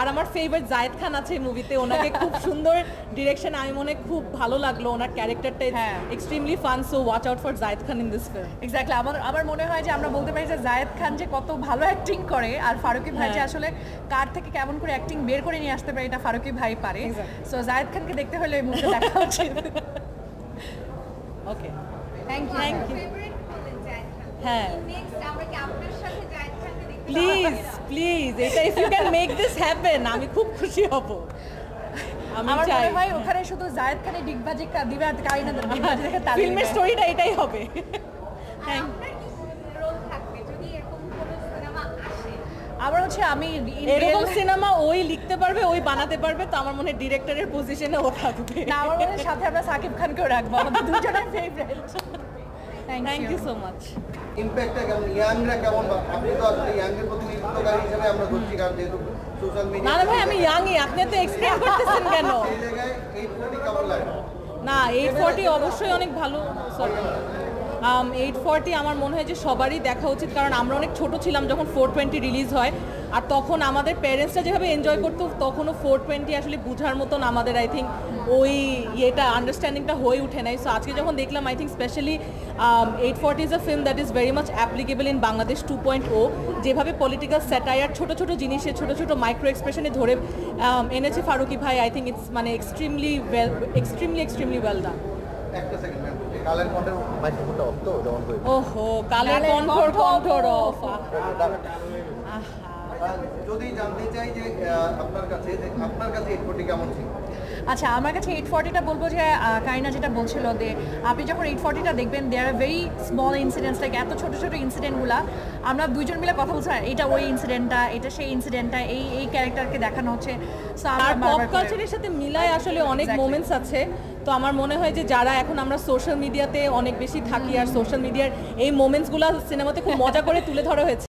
আর আমার ফেভারিট জায়েদ খান আছে এই মুভিতে, ওনাকে খুব সুন্দর ডিরেকশন, আমি মনে খুব ভালো লাগলো ওনার ক্যারেক্টারটা, extremely fun, so watch out for Zayed Khan in this film. Exactly, আমার মনে হয় যে আমরা বলতে পারি যে জায়েদ খান যে কত ভালো অ্যাক্টিং করে, আর ফারুকী ভাই যে আসলে কার থেকে কেমন করে অ্যাক্টিং বের করে নিয়ে আসতে পারে এটা ফারুকী ভাই পারে। সো জায়েদ খানকে দেখতে হলে এই মুভিটা দেখা উচিত। Okay, thank you. হ্যাঁ প্লিজ এটা if you can make this happen আমি খুব খুশি হব। আমার মনে হয় ওখানে শুধু জায়েদ খানের ডিগবাজি দিবে আর কারিনা ডিগবাজি দেখে তালি ফিল্মের স্টোরিটা এটাই হবে। আমার হচ্ছে আমি এরকম সিনেমা ওই লিখতে পারবে, ওই বানাতে পারবে, তো আমার মনে হয় ডিরেক্টরের পজিশনে ও থাকবে। না, আমার মনে হয় সাথে আমরা সাকিব খানকেও রাখবো, আমাদের দুজনের favourite. Thank you so much. ইমপ্যাক্টটা কেমন, ইয়াংরা কেমন, আপনি তো আসলে ইয়াংয়ের প্রতিনিধিত্বকারী হিসেবে আমরা ধরছি, কারণ যেহেতু সোশ্যাল মিডিয়া। না ভাই, আমি ইয়াংই, আপনি তো এক্সপ্লেন করতেছেন কেন? এই জায়গায় 840 কেমন লাগে? না 840 অবশ্যই অনেক ভালো। সরি 840 আমার মনে হয় যে সবারই দেখা উচিত, কারণ আমরা অনেক ছোট ছিলাম যখন 420 রিলিজ হয়, আর তখন আমাদের প্যারেন্টসরা যেভাবে এনজয় করতো তখনও 420 আসলে বোঝার মতন আমাদের আই থিঙ্ক ওই ইয়েটা আন্ডারস্ট্যান্ডিংটা হয়ে উঠে নাই। সো আজকে যখন দেখলাম I think specially 840 is a film that is very much applicable in Bangladesh 2.0, যেভাবে পলিটিক্যাল স্যাটায়ার ছোটো ছোটো জিনিসে ছোটো ছোটো মাইক্রো এক্সপ্রেশনে ধরে এনেছে ফারুকী ভাই। আই থিঙ্ক ইটস মানে এক্সট্রিমলি ওয়েল ডান। একটা সেকেন্ড ম্যাম, কালের কণ্ঠের মাইক্রোফোনটা অফ তো, যেমন করে ওহো, কালের কণ্ঠর অফ। যদি জানতে চাই যে আপনার কাছে 840 কেমন ছিল? আচ্ছা, আমার কাছে 840টা বলবো যে কারিনা যেটা বলছিল যে আপনি যখন 840টা দেখবেন there are very small incidents, like এত ছোটো ছোটো ইনসিডেন্টগুলো আমরা দুজন মিলে কথা বলছি, এটা ওই ইনসিডেন্টটা, এটা সেই ইনসিডেন্টটা, এই ক্যারেক্টারকে দেখানো হচ্ছে। আর পপ কালচারের সাথে মিলায় আসলে অনেক মোমেন্টস আছে। তো আমার মনে হয় যে যারা এখন আমরা সোশ্যাল মিডিয়াতে অনেক বেশি থাকি আর সোশ্যাল মিডিয়ার এই মোমেন্টসগুলো সিনেমাতে খুব মজা করে তুলে ধরা হয়েছে।